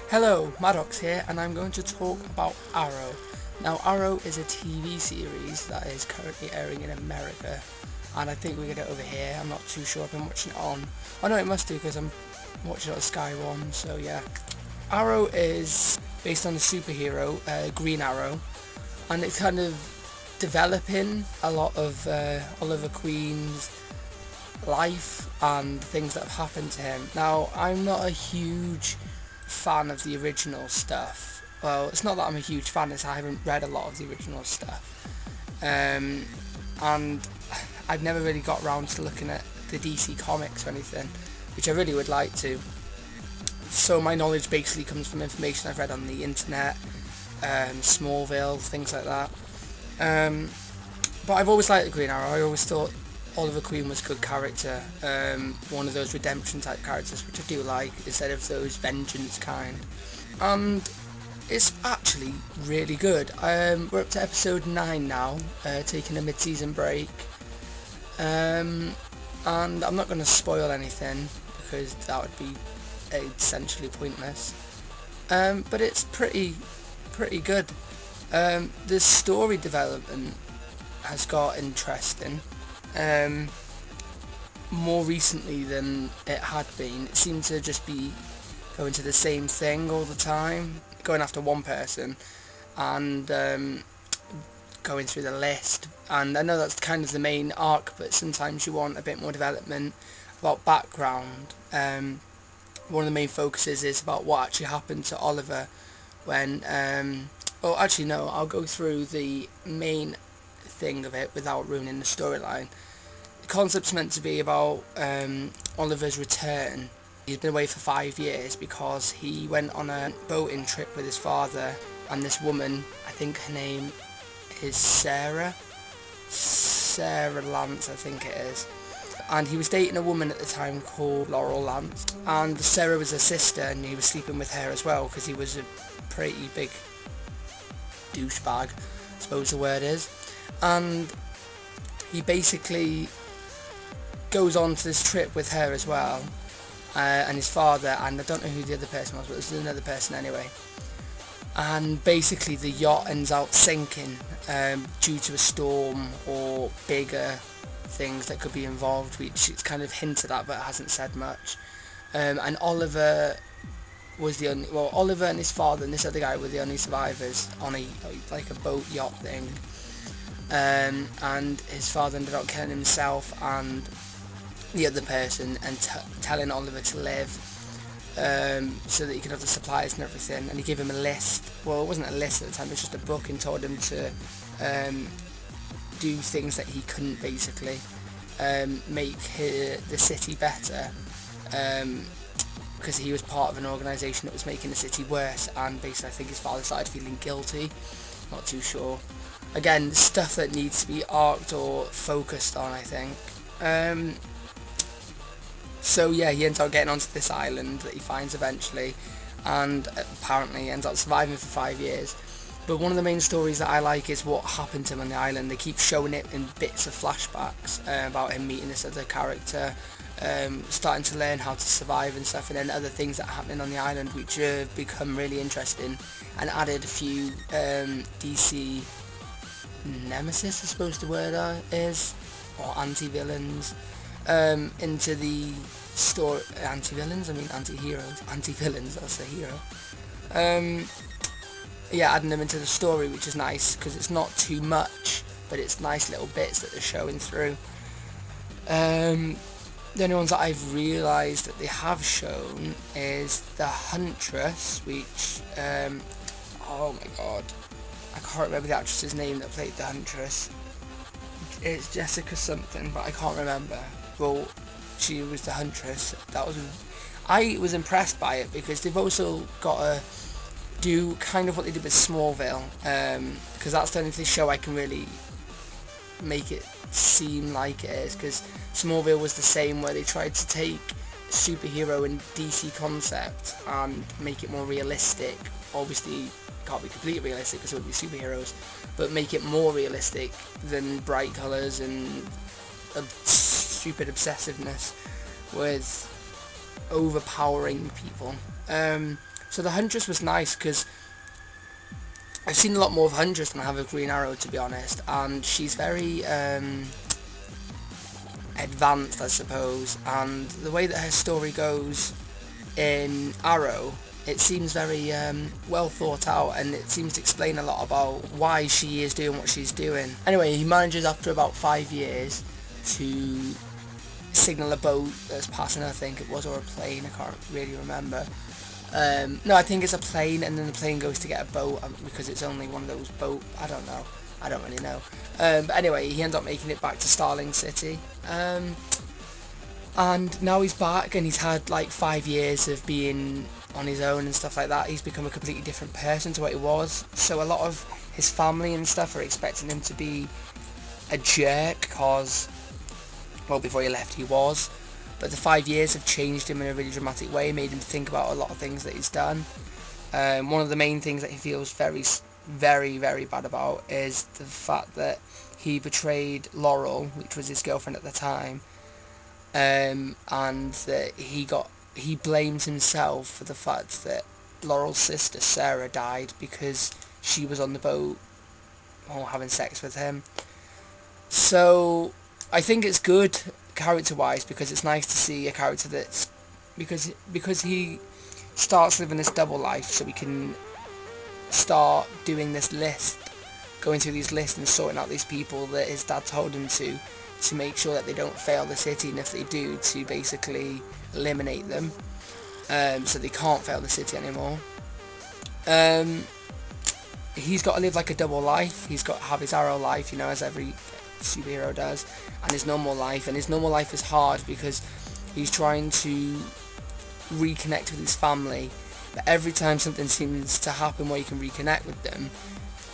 Hello, Maddox here, and I'm going to talk about Arrow. Now, Arrow is a TV series that is currently airing in America, and I think we get it over here. I'm not too sure. I've been watching it on... Oh no, it must do, because I'm watching it on Sky One, so yeah. Arrow is based on a superhero, Green Arrow, and it's kind of developing a lot of Oliver Queen's life and things that have happened to him. Now, I'm not a huge fan of the original stuff. Well, it's not that I'm a huge fan, it's I haven't read a lot of the original stuff. And I've never really got around to looking at the DC comics or anything, which I really would like to. So my knowledge basically comes from information I've read on the internet, Smallville, things like that. But I've always liked the Green Arrow. I always thought Oliver Queen was a good character, one of those redemption type characters, which I do like, instead of those vengeance kind. And it's actually really good. We're up to episode 9 now, taking a mid-season break. And I'm not going to spoil anything, because that would be essentially pointless. But it's pretty good. The story development has got interesting. More recently than it had been. It seemed to just be going to the same thing all the time, going after one person and going through the list. And I know that's kind of the main arc, but sometimes you want a bit more development about background. One of the main focuses is about what actually happened to Oliver when oh, actually no, I'll go through the main thing of it without ruining the storyline. The concept's meant to be about Oliver's return. He's been away for 5 years because he went on a boating trip with his father and this woman, I think her name is Sarah Lance, I think it is. And he was dating a woman at the time called Laurel Lance, and Sarah was her sister, and he was sleeping with her as well because he was a pretty big douchebag, I suppose the word is. And he basically goes on to this trip with her as well, and his father, and I don't know who the other person was, but there's another person anyway. And basically the yacht ends up sinking due to a storm or bigger things that could be involved, which it's kind of hinted at but hasn't said much. And Oliver was the only, well, Oliver and his father and this other guy were the only survivors on a boat yacht thing. And his father ended up killing himself and the other person, and telling Oliver to live, so that he could have the supplies and everything. And he gave him a list. Well, it wasn't a list at the time, it was just a book, and told him to do things that he couldn't, basically make the city better, because he was part of an organisation that was making the city worse. And basically I think his father started feeling guilty, not too sure. Again, stuff that needs to be arced or focused on, I think. So yeah, he ends up getting onto this island that he finds eventually, and apparently ends up surviving for 5 years. But one of the main stories that I like is what happened to him on the island. They keep showing it in bits of flashbacks about him meeting this other character, starting to learn how to survive and stuff, and then other things that are happening on the island, which have become really interesting, and added a few DC nemesis, I suppose the word is, or anti-villains, into the story. Anti-villains? I mean anti-heroes. Anti-villains, that's a hero. Yeah, adding them into the story, which is nice, because it's not too much, but it's nice little bits that they're showing through. The only ones that I've realised that they have shown is the Huntress, which, oh my god, I can't remember the actress's name that played the Huntress. It's Jessica something, but I can't remember. Well, she was the Huntress. I was impressed by it, because they've also got to do kind of what they did with Smallville, because that's the only show I can really make it seem like it is, because Smallville was the same, where they tried to take superhero and DC concept and make it more realistic. Obviously can't be completely realistic because it would be superheroes, but make it more realistic than bright colours and stupid obsessiveness with overpowering people. So the Huntress was nice because I've seen a lot more of Huntress than I have of Green Arrow, to be honest, and she's very advanced, I suppose, and the way that her story goes in Arrow, it seems very well thought out, and it seems to explain a lot about why she is doing what she's doing. Anyway, he manages after about 5 years to signal a boat that's passing, I think it was, or a plane, I can't really remember. No, I think it's a plane, and then the plane goes to get a boat, because it's only one of those boat, I don't know, I don't really know. But anyway, he ends up making it back to Starling City. And now he's back, and he's had like 5 years of being on his own and stuff like that. He's become a completely different person to what he was. So a lot of his family and stuff are expecting him to be a jerk, because, well, before he left he was. But the 5 years have changed him in a really dramatic way, made him think about a lot of things that he's done. One of the main things that he feels very, very bad about is the fact that he betrayed Laurel, which was his girlfriend at the time, and that he blames himself for the fact that Laurel's sister Sarah died because she was on the boat or having sex with him. So I think it's good character-wise, because it's nice to see a character that's because he starts living this double life, so we can start doing this list, going through these lists and sorting out these people that his dad told him to make sure that they don't fail the city, and if they do, to basically eliminate them, so they can't fail the city anymore. He's got to live like a double life. He's got to have his Arrow life, you know, as every superhero does, and his normal life. And his normal life is hard because he's trying to reconnect with his family, but every time something seems to happen where you can reconnect with them,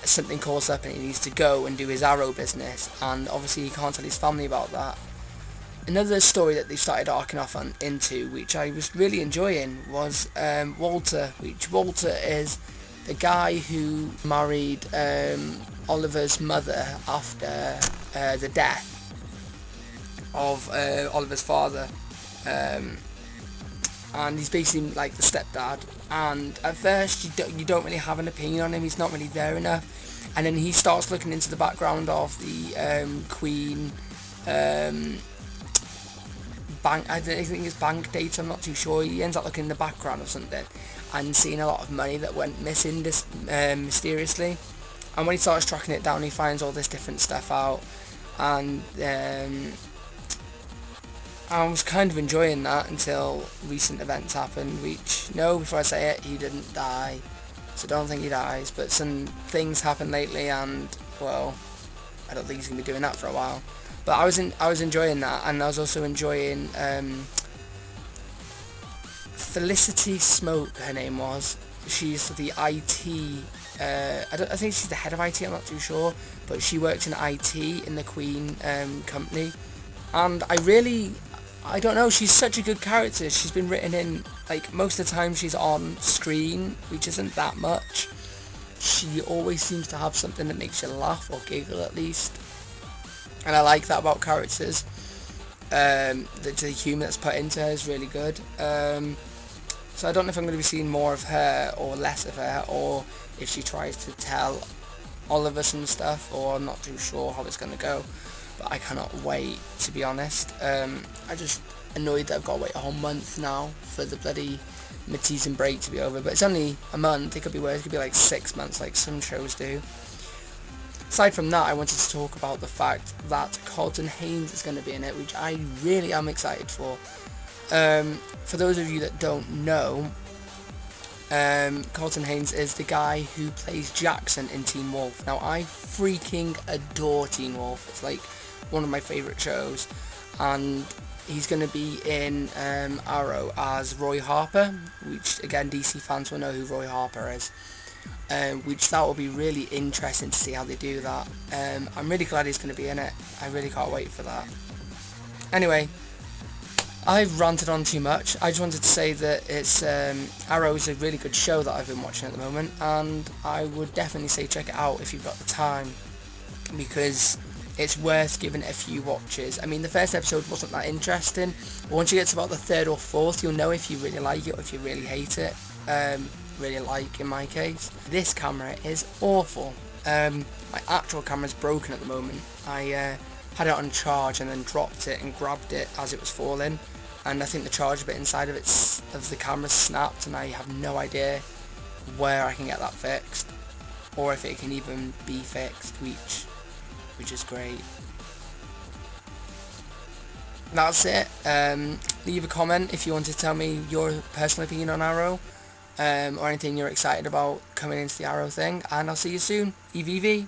something calls up and he needs to go and do his Arrow business, and obviously he can't tell his family about that. Another story that they started arcing off into, which I was really enjoying, was Walter, which Walter is the guy who married Oliver's mother after the death of Oliver's father, and he's basically like the stepdad, and at first you don't really have an opinion on him, he's not really there enough, and then he starts looking into the background of the Queen bank, I think it's bank data, I'm not too sure. He ends up looking in the background of something and seeing a lot of money that went missing mysteriously, and when he starts tracking it down, he finds all this different stuff out, and I was kind of enjoying that until recent events happened, which, no, before I say it, he didn't die, so don't think he dies, but some things happened lately, and, well, I don't think he's going to be doing that for a while. But I was enjoying that, and I was also enjoying Felicity Smoak, her name was. She's the IT. I think she's the head of IT. I'm not too sure, but she works in IT in the Queen company, and I don't know. She's such a good character. She's been written in, like, most of the time she's on screen, which isn't that much. She always seems to have something that makes you laugh or giggle at least. And I like that about characters. The humour that's put into her is really good. So I don't know if I'm going to be seeing more of her or less of her, or if she tries to tell Oliver some stuff, or I'm not too sure how it's going to go. But I cannot wait, to be honest. I'm just annoyed that I've got to wait a whole month now for the bloody mid-season break to be over. But it's only a month. It could be worse. It could be like 6 months, like some shows do. Aside from that, I wanted to talk about the fact that Colton Haynes is going to be in it, which I really am excited for. For those of you that don't know, Colton Haynes is the guy who plays Jackson in Teen Wolf. Now, I freaking adore Teen Wolf. It's like one of my favourite shows, and he's going to be in Arrow as Roy Harper, which, again, DC fans will know who Roy Harper is. Which that will be really interesting to see how they do that. I'm really glad he's going to be in it. I really can't wait for that. Anyway, I've ranted on too much. I just wanted to say that it's Arrow is a really good show that I've been watching at the moment, and I would definitely say check it out if you've got the time, because it's worth giving it a few watches. I mean, the first episode wasn't that interesting, but once you get to about the third or fourth, you'll know if you really like it or if you really hate it. really like in my case. This camera is awful. My actual camera's broken at the moment. I had it on charge and then dropped it and grabbed it as it was falling, and I think the charger bit inside of the camera snapped, and I have no idea where I can get that fixed, or if it can even be fixed, which is great. That's it. Leave a comment if you want to tell me your personal opinion on Arrow, or anything you're excited about coming into the Arrow thing, and I'll see you soon. EVV.